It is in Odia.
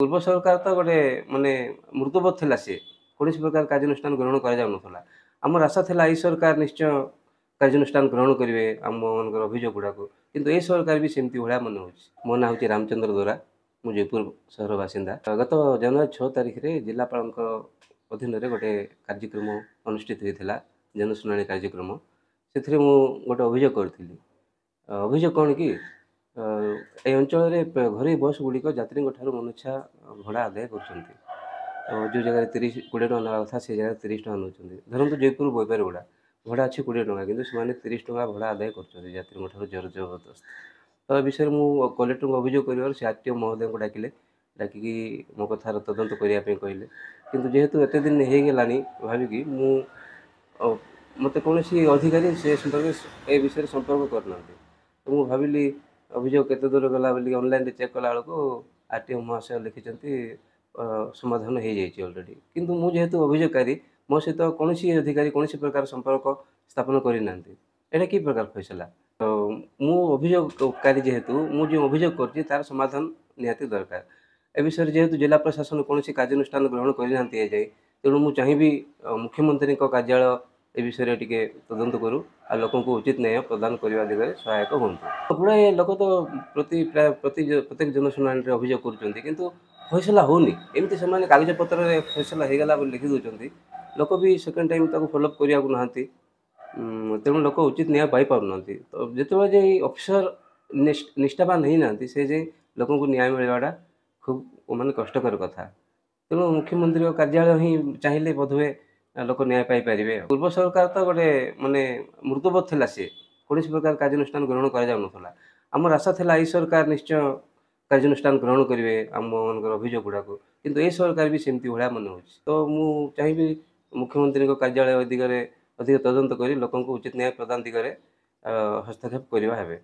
ପୂର୍ବ ସରକାର ତ ଗୋଟେ ମାନେ ମୃତବତ ଥିଲା ସିଏ। କୌଣସି ପ୍ରକାର କାର୍ଯ୍ୟାନୁଷ୍ଠାନ ଗ୍ରହଣ କରାଯାଉନଥିଲା। ଆମର ଆଶା ଥିଲା ଏଇ ସରକାର ନିଶ୍ଚୟ କାର୍ଯ୍ୟାନୁଷ୍ଠାନ ଗ୍ରହଣ କରିବେ ଆମମାନଙ୍କର ଅଭିଯୋଗ ଗୁଡ଼ାକୁ। କିନ୍ତୁ ଏ ସରକାର ବି ସେମିତି ଭଳିଆ ମନେ ହେଉଛି। ମୋ ନାଁ ହେଉଛି ରାମଚନ୍ଦ୍ର ଦୋରା। ମୁଁ ଜୟପୁର ସହର ବାସିନ୍ଦା। ଗତ ଜାନୁଆରୀ 6 ତାରିଖରେ ଜିଲ୍ଲାପାଳଙ୍କ ଅଧୀନରେ ଗୋଟେ କାର୍ଯ୍ୟକ୍ରମ ଅନୁଷ୍ଠିତ ହୋଇଥିଲା, ଜନଶୁଣାଣି କାର୍ଯ୍ୟକ୍ରମ। ସେଥିରେ ମୁଁ ଗୋଟେ ଅଭିଯୋଗ କରିଥିଲି। ଅଭିଯୋଗ କ'ଣ କି ଏ ଅଞ୍ଚଳରେ ଘରୋଇ ବସ୍ ଗୁଡ଼ିକ ଯାତ୍ରୀଙ୍କ ଠାରୁ ମନଇଚ୍ଛା ଭଡ଼ା ଆଦାୟ କରୁଛନ୍ତି। ଯେଉଁ ଜାଗାରେ 30-20 ଟଙ୍କା ନେବା କଥା ସେ ଜାଗାରେ 30 ଟଙ୍କା ନେଉଛନ୍ତି। ଧରନ୍ତୁ ଜୟପୁର ବୋଇପାରଗୁଡ଼ା ଭଡ଼ା ଅଛି 20 ଟଙ୍କା, କିନ୍ତୁ ସେମାନେ 30 ଟଙ୍କା ଭଡ଼ା ଆଦାୟ କରୁଛନ୍ତି ଯାତ୍ରୀଙ୍କ ଠାରୁ ଜବରଦସ୍ତ। ତ ଏ ବିଷୟରେ ମୁଁ କଲେକ୍ଟରଙ୍କୁ ଅଭିଯୋଗ କରିବାରୁ ସେ ଆର୍‌ଟିଓ ମହୋଦୟଙ୍କୁ ଡାକିକି ମୋ କଥାର ତଦନ୍ତ କରିବା ପାଇଁ କହିଲେ। କିନ୍ତୁ ଯେହେତୁ ଏତେ ଦିନ ହେଇଗଲାଣି ଭାବିକି ମୋତେ କୌଣସି ଅଧିକାରୀ ସେ ସମ୍ପର୍କରେ ଏ ବିଷୟରେ ସମ୍ପର୍କ କରିନାହାନ୍ତି। ତ ମୁଁ ଭାବିଲି ଅଭିଯୋଗ କେତେ ଦୂର ଗଲା ବୋଲି ଅନଲାଇନ୍‌ରେ ଚେକ୍ କଲାବେଳକୁ ଆର୍‌ଟିଓ ମହାଶୟ ଲିଖିଛନ୍ତି ସମାଧାନ ହେଇଯାଇଛି ଅଲରେଡ଼ି। କିନ୍ତୁ ମୁଁ ଯେହେତୁ ଅଭିଯୋଗକାରୀ, ମୋ ସହିତ କୌଣସି ଅଧିକାରୀ କୌଣସି ପ୍ରକାର ସମ୍ପର୍କ ସ୍ଥାପନ କରିନାହାନ୍ତି। ଏଇଟା କି ପ୍ରକାର ଫଇସଲା? ମୁଁ ଅଭିଯୋଗକାରୀ ଯେହେତୁ ମୁଁ ଯେଉଁ ଅଭିଯୋଗ କରୁଛି ତା'ର ସମାଧାନ ନିହାତି ଦରକାର। ଏ ବିଷୟରେ ଯେହେତୁ ଜିଲ୍ଲା ପ୍ରଶାସନ କୌଣସି କାର୍ଯ୍ୟାନୁଷ୍ଠାନ ଗ୍ରହଣ କରିନାହାନ୍ତି ଏଯାଏଁ, ତେଣୁ ମୁଁ ଚାହିଁବି ମୁଖ୍ୟମନ୍ତ୍ରୀଙ୍କ କାର୍ଯ୍ୟାଳୟ ଏ ବିଷୟରେ ଟିକେ ତଦନ୍ତ କରୁ ଆଉ ଲୋକଙ୍କୁ ଉଚିତ ନ୍ୟାୟ ପ୍ରଦାନ କରିବା ଦିଗରେ ସହାୟକ ହୁଅନ୍ତୁ। ଗୁଡ଼ାଏ ଲୋକ ତ ପ୍ରତ୍ୟେକ ଜନଶୁଣାଣିରେ ଅଭିଯୋଗ କରୁଛନ୍ତି, କିନ୍ତୁ ଫଇସଲା ହେଉନି। ଏମିତି ସେମାନେ କାଗଜପତ୍ରରେ ଫଇସଲା ହେଇଗଲା ବୋଲି ଲେଖି ଦେଉଛନ୍ତି। ଲୋକ ବି ସେକେଣ୍ଡ ଟାଇମ୍ ତାକୁ ଫଲୋଅପ୍ କରିବାକୁ ନାହାନ୍ତି। ତେଣୁ ଲୋକ ଉଚିତ ନ୍ୟାୟ ପାଇପାରୁନାହାନ୍ତି। ତ ଯେତେବେଳେ ଯାଇ ଅଫିସର ନିଷ୍ଠାବାନ ହେଇନାହାନ୍ତି, ସେ ଯାଇ ଲୋକଙ୍କୁ ନ୍ୟାୟ ମିଳିବାଟା ଖୁବ୍ ମାନେ କଷ୍ଟକର କଥା। ତେଣୁ ମୁଖ୍ୟମନ୍ତ୍ରୀଙ୍କ କାର୍ଯ୍ୟାଳୟ ହିଁ ଚାହିଁଲେ ବୋଧହୁଏ ଲୋକ ନ୍ୟାୟ ପାଇପାରିବେ। ପୂର୍ବ ସରକାର ତ ଗୋଟେ ମାନେ ମୃତବତ ଥିଲା ସିଏ। କୌଣସି ପ୍ରକାର କାର୍ଯ୍ୟାନୁଷ୍ଠାନ ଗ୍ରହଣ କରାଯାଉନଥିଲା। ଆମର ଆଶା ଥିଲା ଏଇ ସରକାର ନିଶ୍ଚୟ କାର୍ଯ୍ୟାନୁଷ୍ଠାନ ଗ୍ରହଣ କରିବେ ଆମମାନଙ୍କର ଅଭିଯୋଗ ଗୁଡ଼ାକୁ। କିନ୍ତୁ ଏ ସରକାର ବି ସେମିତି ଭଳିଆ ମନେ ହେଉଛି। ତ ମୁଁ ଚାହିଁବି ମୁଖ୍ୟମନ୍ତ୍ରୀଙ୍କ କାର୍ଯ୍ୟାଳୟ ଏ ଦିଗରେ ଅଧିକ ତଦନ୍ତ କରି ଲୋକଙ୍କୁ ଉଚିତ ନ୍ୟାୟ ପ୍ରଦାନ ଦିଗରେ ହସ୍ତକ୍ଷେପ କରିବା ହେବେ।